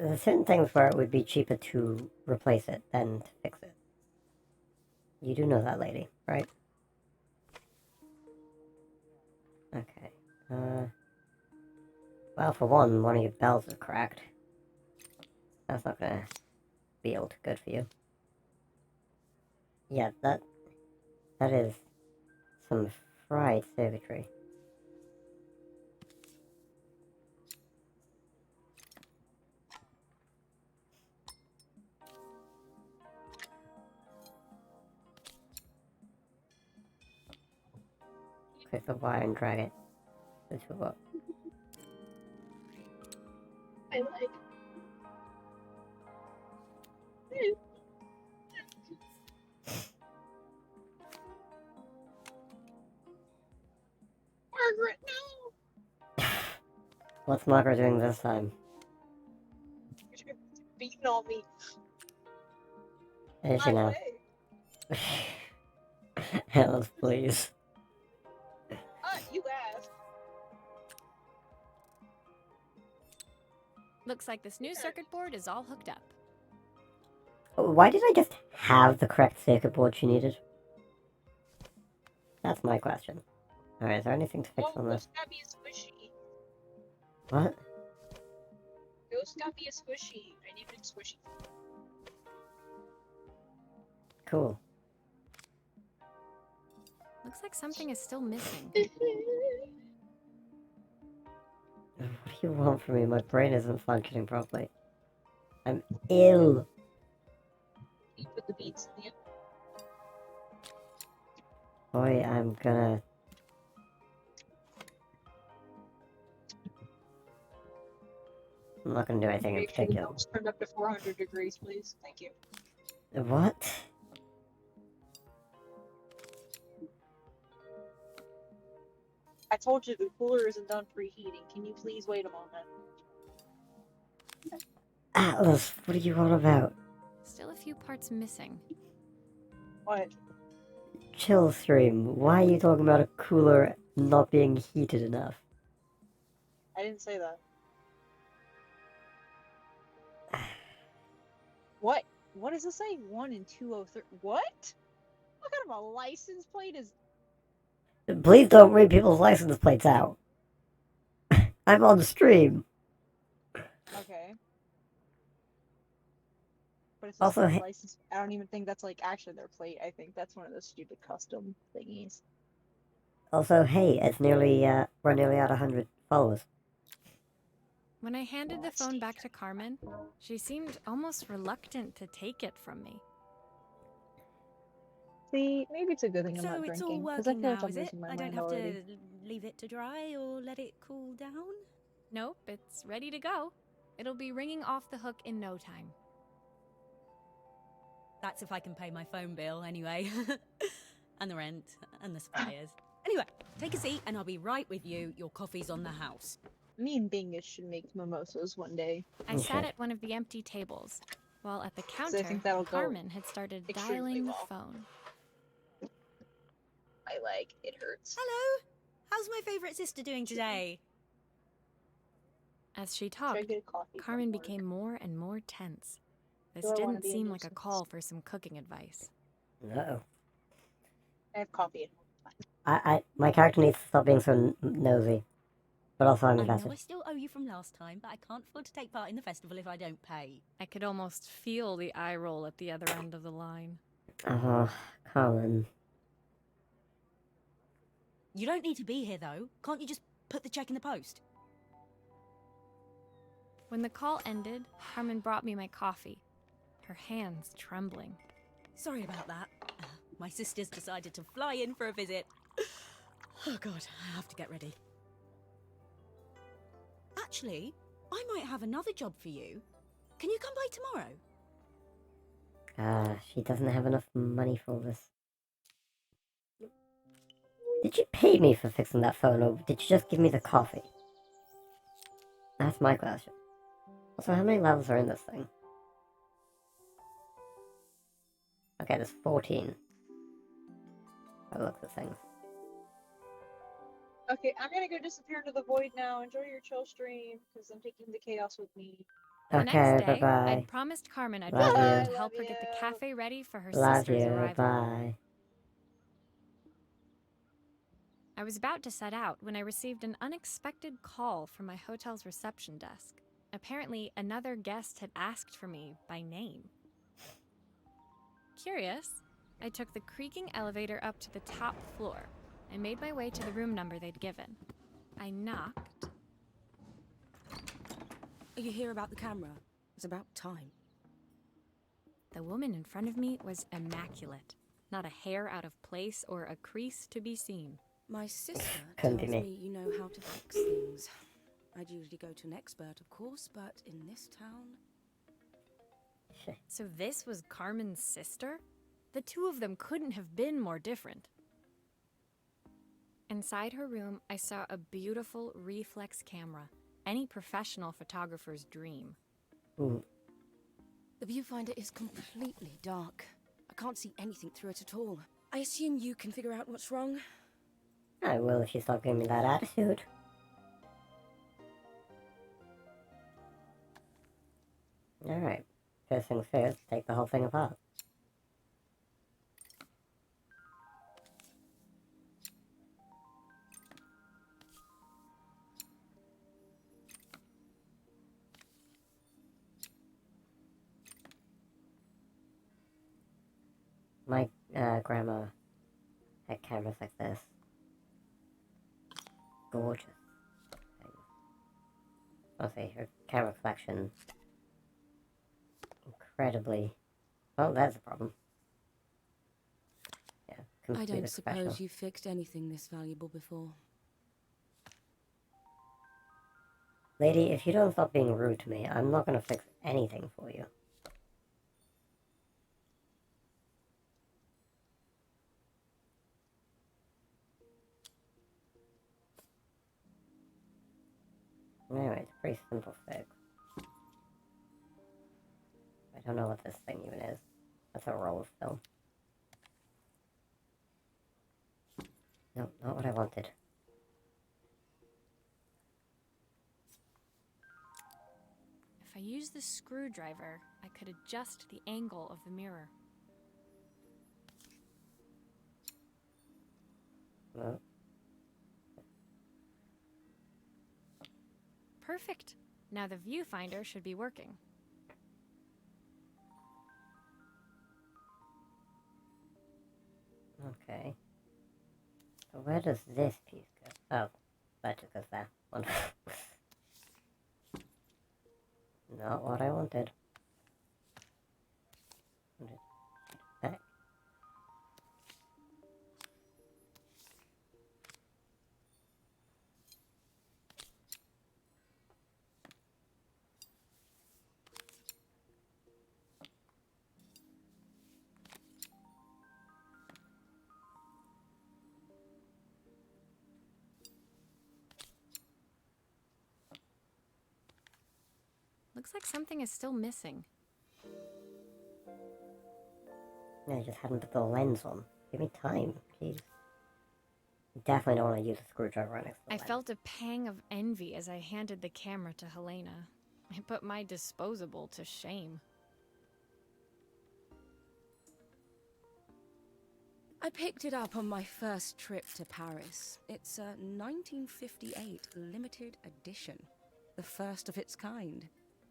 There's certain things where it would be cheaper to replace it than to fix it. You do know that, lady, right? Okay. Well, for one of your bells is cracked. That's not gonna be able to good for you. Yeah, that is some fried circuitry. Click the wire and drag it. The two up. I like. Margaret, no! What's Margaret doing this time? You're beating on me. Is she My now? way. Alice, please. You asked. Looks like this new circuit board is all hooked up. Why did I just have the correct circuit board she needed? That's my question. Alright, is there anything to fix on Go this? Scabby is squishy. What? Go Scabby is squishy. I named it Squishy. Cool. Looks like something is still missing. What do you want from me? My brain isn't functioning properly. I'm ill. You put the beats in the end. Boy, I'm gonna... I'm not gonna do anything in Make sure the particular. milk's turned up to 400 degrees, please. Thank you. What? I told you the cooler isn't done preheating. Can you please wait a moment? Atlas, what are you on about? Still a few parts missing. What? Chill stream, why are you talking about a cooler not being heated enough? I didn't say that. What? What does it say? 1 and 203. What? What kind of a license plate is... Please don't read people's license plates out. I'm on stream. Okay. But it's Also, just hey- license. I don't even think that's like actually their plate. I think that's one of those stupid custom thingies. Also, hey, it's nearly, we're nearly at 100 followers. When I handed the phone back to Carmen, she seemed almost reluctant to take it from me. See, maybe it's a good thing I'm So not it's all drinking because I working feel like now, I'm is it? losing my I don't mind have already. to leave it to dry or let it cool down? Nope, it's ready to go. It'll be ringing off the hook in no time. That's if I can pay my phone bill, anyway. And the rent, and the suppliers. Anyway, take a seat and I'll be right with you. Your coffee's on the house. Me and Bingus should make mimosas one day. I sat Okay. at one of the empty tables, while at the I counter, think that'll go Carmen had started extremely dialing the well. phone. My leg, it hurts. Hello? How's my favourite sister doing today? As she Should I talked, get a coffee? from Carmen work? became more and more tense. This Do I wanna didn't be a seem like a nuisance? call for some cooking advice. Uh-oh. I have coffee. My character needs to stop being so nosy. But also I'm I know I invested. still owe you from last time, but I can't afford to take part in the festival if I don't pay. I could almost feel the eye roll at the other end of the line. Oh, Colin. You don't need to be here, though. Can't you just put the check in the post? When the call ended, Carmen brought me my coffee, her hands trembling. Sorry about that. My sister's decided to fly in for a visit. Oh god, I have to get ready. Actually, I might have another job for you. Can you come by tomorrow? She doesn't have enough money for this. Did you pay me for fixing that phone, or did you just give me the coffee? That's my question. Also, how many levels are in this thing? Okay, there's 14. I look at things. Okay, I'm gonna go disappear into the void now. Enjoy your chill stream, because I'm taking the chaos with me. The Okay, next day, bye-bye. I'd promised Carmen I'd Love be there you. to help her Love get the you. cafe ready for her Love sister's you, arrival. bye. I was about to set out when I received an unexpected call from my hotel's reception desk. Apparently, another guest had asked for me by name. Curious, I took the creaking elevator up to the top floor and made my way to the room number they'd given. I knocked. Are you here about the camera? It's about time. The woman in front of me was immaculate. Not a hair out of place or a crease to be seen. My sister Couldn't tells be me. me you know how to fix things. I'd usually go to an expert, of course, but in this town... So this was Carmen's sister? The two of them couldn't have been more different. Inside her room, I saw a beautiful reflex camera, any professional photographer's dream. Ooh. The viewfinder is completely dark. I can't see anything through it at all. I assume you can figure out what's wrong? I will if you stop giving me that attitude. Alright. First things first, take the whole thing apart. My grandma had cameras like this. Gorgeous things. Honestly, her camera collection incredibly... Well, that's a problem. Yeah, I completely don't professional. suppose you've fixed anything this valuable before. Lady, if you don't stop being rude to me, I'm not gonna fix anything for you. Anyway, it's a pretty simple fix. I don't know what this thing even is. That's a roll of film. No, not what I wanted. If I used the screwdriver, I could adjust the angle of the mirror. No. Perfect. Now the viewfinder should be working. Okay. So where does this piece go? Oh, that just goes there. Wonderful. Not what I wanted. Back. Looks like something is still missing. Yeah, I just hadn't put the lens on. Give me time, jeez. Definitely don't want to use a screwdriver right next to the I lens. felt a pang of envy as I handed the camera to Helena. It put my disposable to shame. I picked it up on my first trip to Paris. It's a 1958 limited edition, the first of its kind.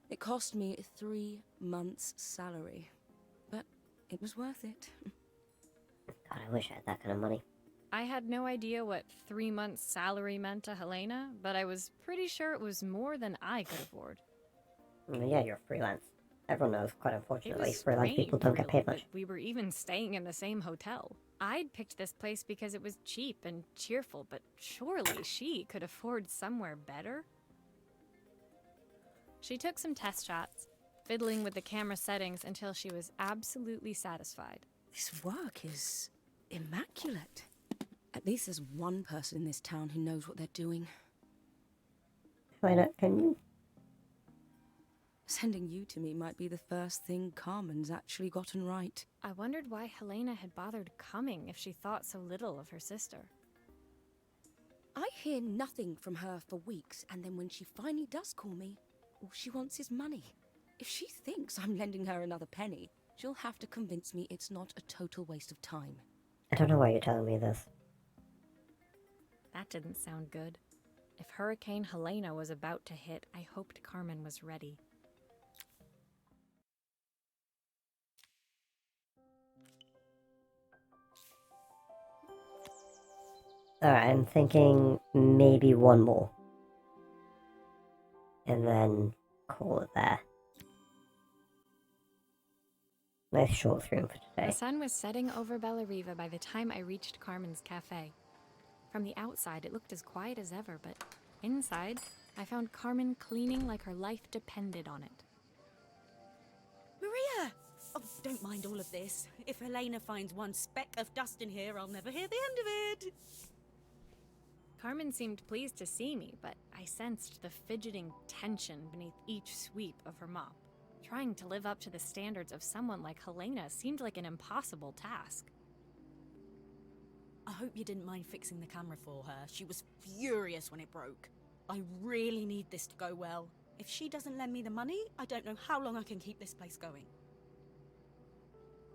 It cost me 3 months' salary, but it was worth it. God, I wish I had that kind of money. I had no idea what 3 months' salary meant to Helena, but I was pretty sure it was more than I could afford. Well, yeah, you're freelance. Everyone knows, quite It unfortunately, was freelance people don't get paid really, much. that we were even staying in the same hotel. I'd picked this place because it was cheap and cheerful, but surely she could afford somewhere better? She took some test shots, fiddling with the camera settings until she was absolutely satisfied. This work is immaculate. At least there's one person in this town who knows what they're doing. Helena, can you... Sending you to me might be the first thing Carmen's actually gotten right. I wondered why Helena had bothered coming if she thought so little of her sister. I hear nothing from her for weeks, and then when she finally does call me, all she wants is money. If she thinks I'm lending her another penny, she'll have to convince me it's not a total waste of time. I don't know why you're telling me this. That didn't sound good. If Hurricane Helena was about to hit, I hoped Carmen was ready. Alright, I'm thinking maybe one more. And then call it there. Nice short stream for The today. sun was setting over Bellariva by the time I reached Carmen's cafe. From the outside, it looked as quiet as ever, but inside, I found Carmen cleaning like her life depended on it. Maria! Oh, don't mind all of this. If Helena finds one speck of dust in here, I'll never hear the end of it. Carmen seemed pleased to see me, but I sensed the fidgeting tension beneath each sweep of her mop. Trying to live up to the standards of someone like Helena seemed like an impossible task. I hope you didn't mind fixing the camera for her. She was furious when it broke. I really need this to go well. If she doesn't lend me the money, I don't know how long I can keep this place going.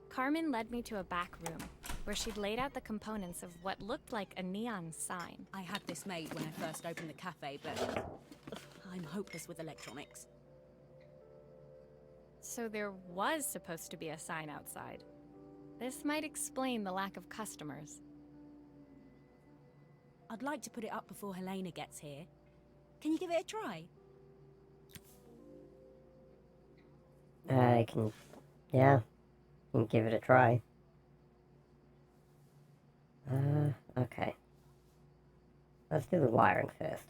Carmen led me to a back room, where she'd laid out the components of what looked like a neon sign. I had this made when I first opened the cafe, but I'm hopeless with electronics. So there was supposed to be a sign outside. This might explain the lack of customers. I'd like to put it up before Helena gets here. Can you give it a try? I can... yeah. Can give it a try. Okay. Let's do the wiring first.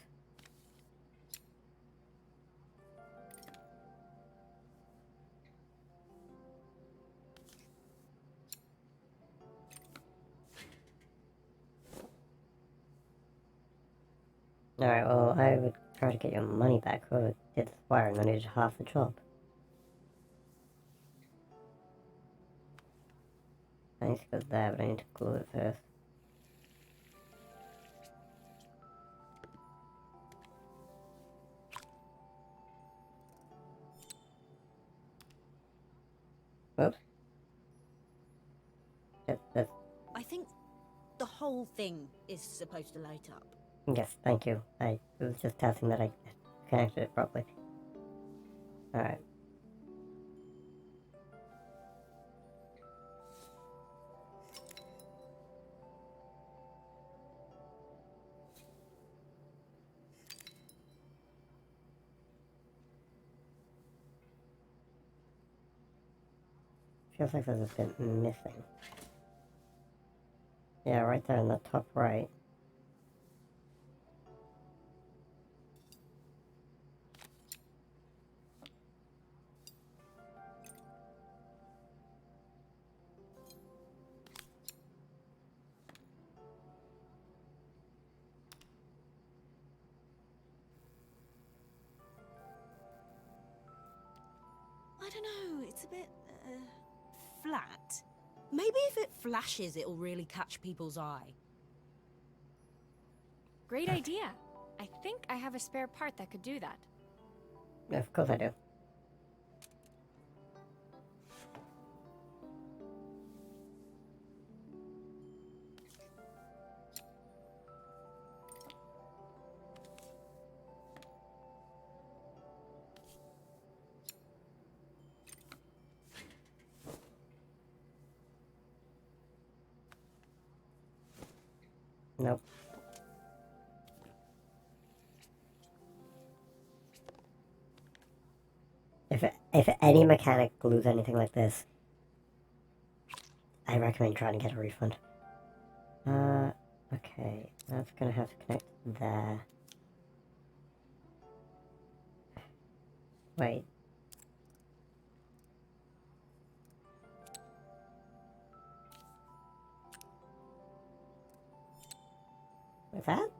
Alright, well, I would try to get your money back. Whoever did this wiring only did half the job. I need to go there, but I need to glue it first. Whoops. That's... I think the whole thing is supposed to light up. Yes, thank you. I was just testing that I connected it properly. Alright. Feels like there's a bit missing. Yeah, right there in the top right. I don't know, it's a bit, flat. Maybe if it flashes, it'll really catch people's eye. Great idea. I think I have a spare part that could do that. Of course I do. Nope. If any mechanic glues anything like this, I recommend trying to get a refund. Okay, that's gonna have to connect there. Wait. What's that?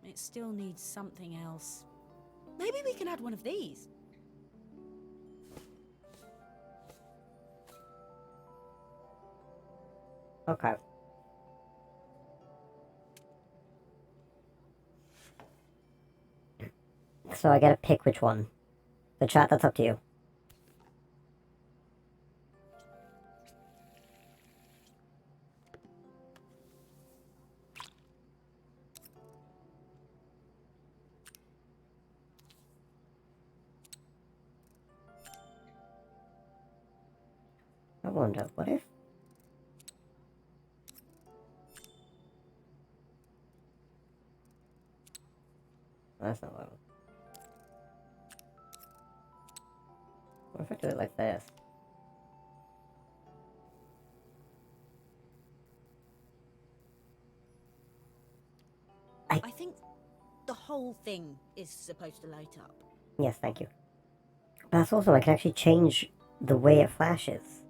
It still needs something else. Maybe we can add one of these. Okay. So I gotta pick which one. The chat, that's up to you. I wonder, what if... That's not what... What if I do it like this? I think the whole thing is supposed to light up. Yes, thank you. But that's also, I can actually change the way it flashes.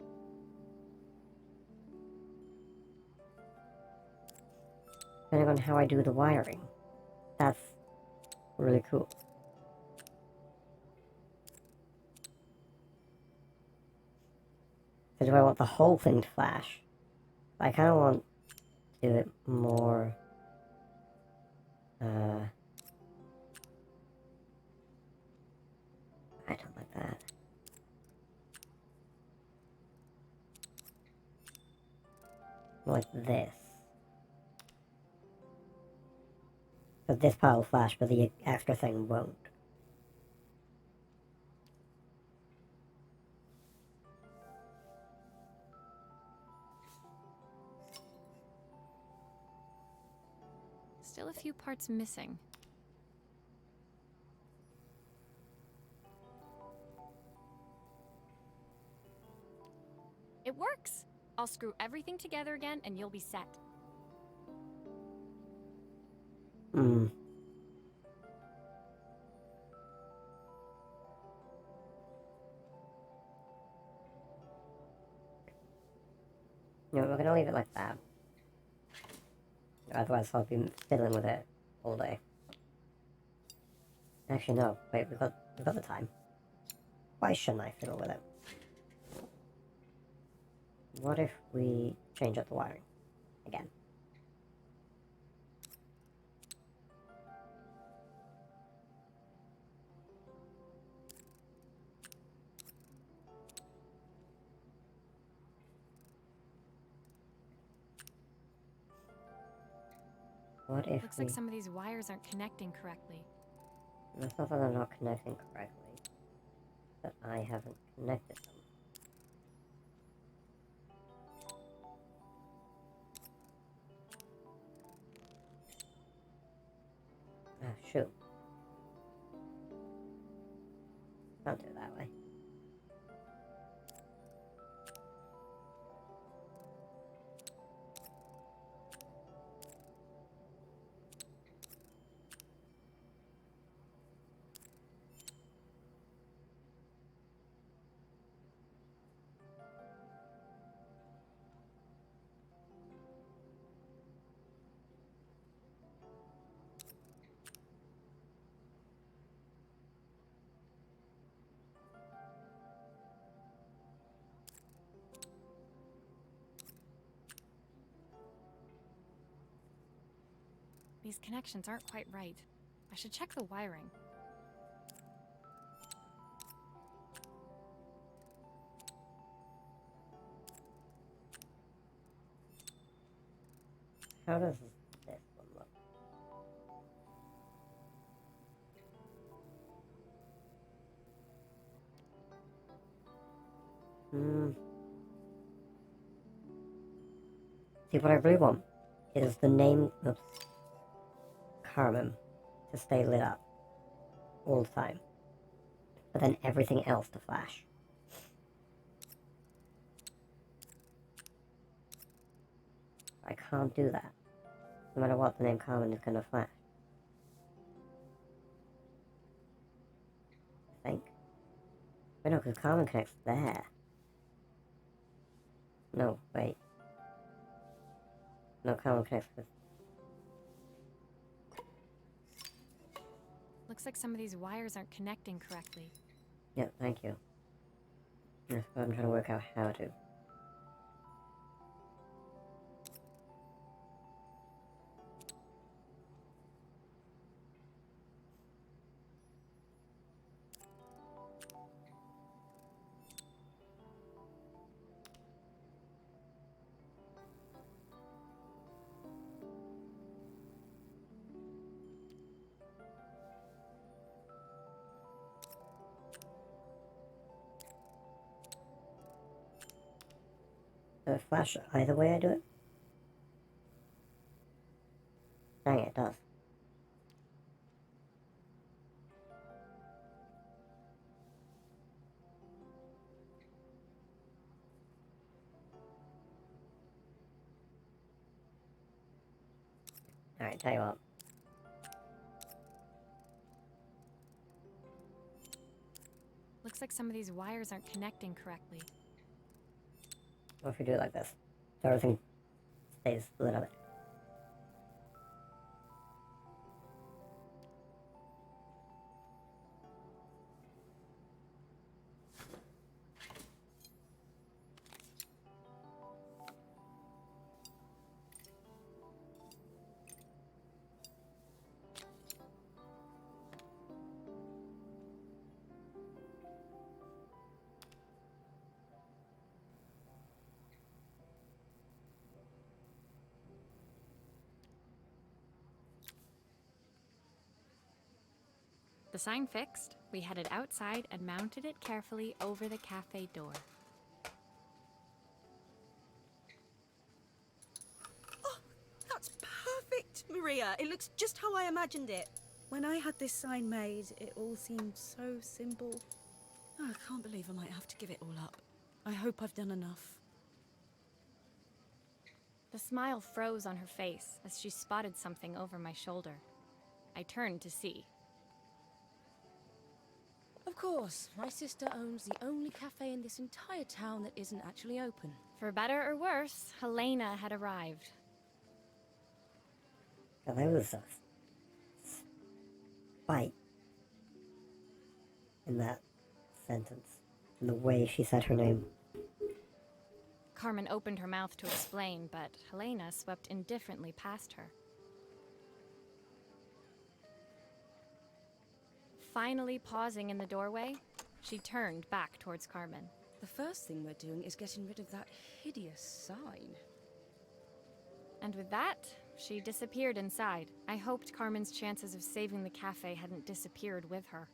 Depending on how I do the wiring. That's really cool. So do I want the whole thing to flash? I kind of want to do it more... I don't like that. Like this. So this part will flash, but the extra thing won't. Still a few parts missing. It works! I'll screw everything together again and you'll be set. Hmm. No, we're gonna leave it like that. Otherwise I'll be fiddling with it all day. Actually no, wait, we've got the time. Why shouldn't I fiddle with it? What if we change up the wiring again? What if Looks we... like some of these wires aren't connecting correctly. It's not that they're not connecting correctly, but I haven't connected them. Ah, shoot. Can't do it that way. These connections aren't quite right. I should check the wiring. How does this one look? See, what I really want is the name of Carmen to stay lit up all the time, but then everything else to flash. I can't do that. No matter what, the name Carmen is gonna flash. I think. Wait, no, because Carmen connects there. No, wait. No, Carmen connects with... Looks like some of these wires aren't connecting correctly. Yeah, thank you. That's what I'm trying to work out how to. Does it flash either way I do it? Dang, it does. Alright, tell you what. Looks like some of these wires aren't connecting correctly. What if we do it like this? So everything stays lit up. The sign fixed, we headed outside and mounted it carefully over the cafe door. Oh, that's perfect, Maria. It looks just how I imagined it. When I had this sign made, it all seemed so simple. Oh, I can't believe I might have to give it all up. I hope I've done enough. The smile froze on her face as she spotted something over my shoulder. I turned to see. Of course, my sister owns the only cafe in this entire town that isn't actually open. For better or worse, Helena had arrived. God, there was a spite in that sentence, in the way she said her name. Carmen opened her mouth to explain, but Helena swept indifferently past her. Finally pausing in the doorway, she turned back towards Carmen. The first thing we're doing is getting rid of that hideous sign. And with that, she disappeared inside. I hoped Carmen's chances of saving the cafe hadn't disappeared with her.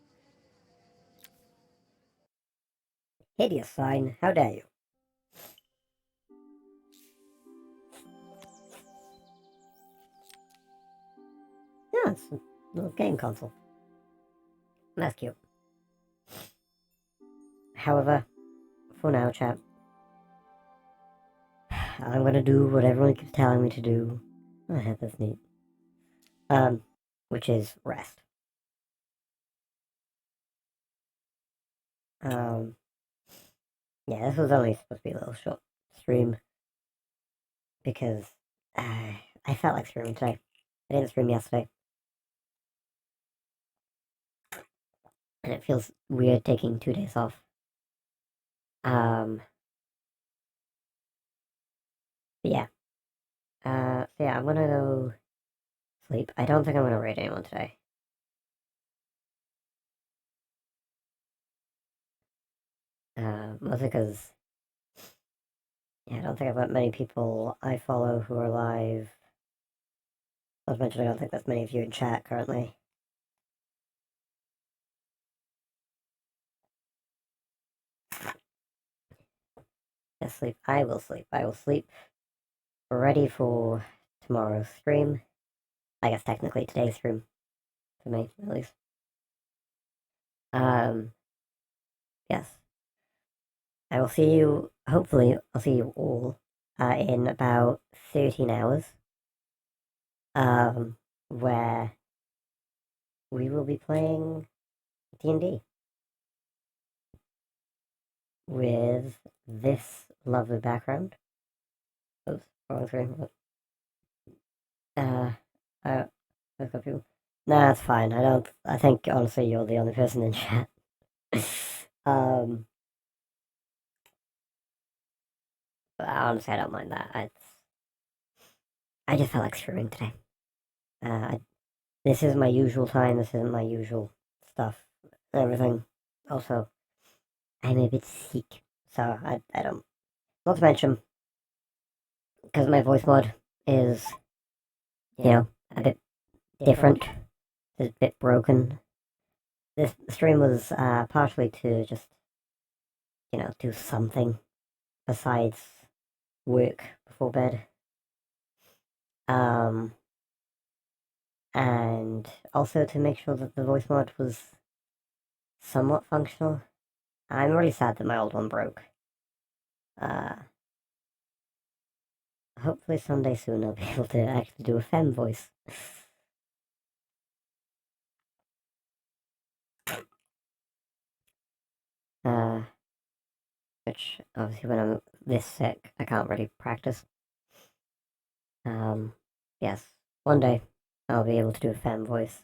Hideous sign, how dare you? Yeah, it's a little game console. That's cute. However, for now, chat, I'm gonna do what everyone keeps telling me to do. Oh, that's neat. Which is rest. Yeah, this was only supposed to be a little short stream because I felt like streaming today. I didn't stream yesterday. And it feels weird taking 2 days off. Yeah. So yeah, I'm gonna go sleep. I don't think I'm gonna raid anyone today. Mostly because, yeah, I don't think I've got many people I follow who are live. As mentioned, I don't think there's many of you in chat currently. Yes, sleep. I will sleep. I will sleep. Ready for tomorrow's stream. I guess technically today's stream. For me, at least. Yes. I will see you, hopefully, I'll see you all in about 13 hours. Where we will be playing D&D. With this lovely background. Oops, wrong screen. I've got people. Nah, it's fine. I think, honestly, you're the only person in chat. But honestly, I don't mind that. I just felt like streaming today. This is my usual time. This isn't my usual stuff. Everything. Also, I'm a bit sick, so I don't. Not to mention, because my voice mod is, you know, a bit different. It's a bit broken. This stream was partially to just, you know, do something besides work before bed. And also to make sure that the voice mod was somewhat functional. I'm really sad that my old one broke. Hopefully someday soon I'll be able to actually do a femme voice. Which obviously when I'm this sick, I can't really practice. Yes, one day I'll be able to do a femme voice,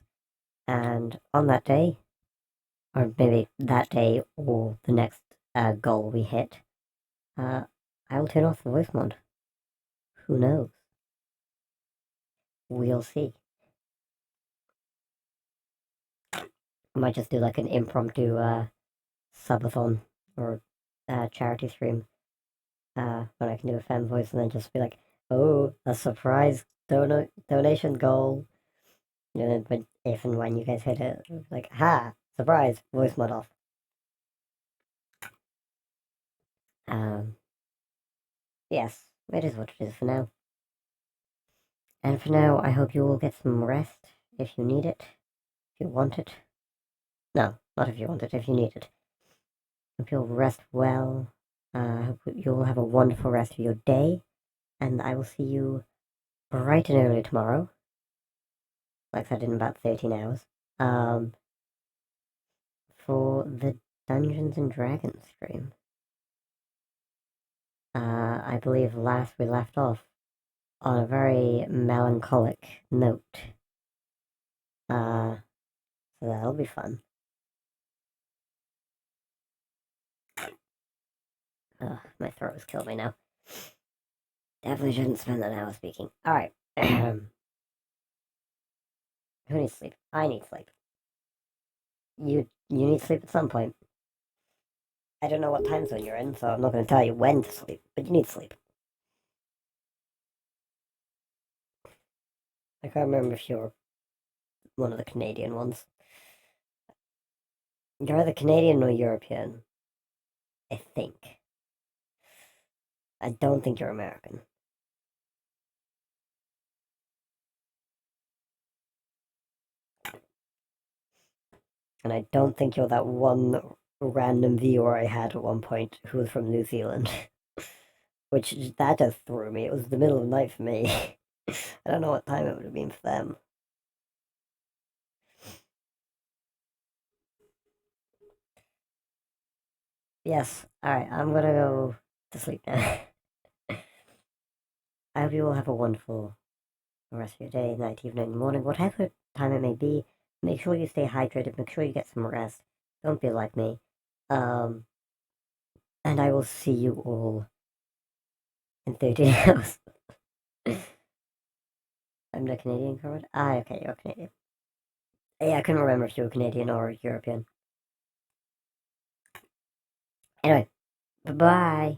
and on that day, or maybe that day or the next goal we hit, I will turn off the voice mod. Who knows? We'll see. I might just do like an impromptu subathon or charity stream when I can do a femme voice, and then just be like, oh, a surprise donation goal. But if and when you guys hit it, like, ha, surprise, voice mod off. Yes, it is what it is for now. And for now, I hope you all get some rest if you need it, if you want it. No, not if you want it, if you need it. Hope you'll rest well. I hope you'll have a wonderful rest of your day, and I will see you bright and early tomorrow. Like I said, in about 13 hours. For the Dungeons and Dragons stream. I believe last we left off on a very melancholic note. So that'll be fun. My throat has killed me now. Definitely shouldn't spend an hour speaking. Alright. Who needs sleep? I need sleep. You need sleep at some point. I don't know what time zone you're in, so I'm not going to tell you when to sleep, but you need sleep. I can't remember if you're one of the Canadian ones. You're either Canadian or European. I think. I don't think you're American. And I don't think you're that one random viewer I had at one point who was from New Zealand. Which, that just threw me. It was the middle of the night for me. I don't know what time it would have been for them. Yes, alright, I'm gonna go to sleep now. I hope you all have a wonderful rest of your day, night, evening, morning, whatever time it may be. Make sure you stay hydrated, make sure you get some rest. Don't be like me. And I will see you all in 13 hours. I'm the Canadian card? Okay, you're Canadian. Yeah, I couldn't remember if you were Canadian or European. Anyway, bye-bye.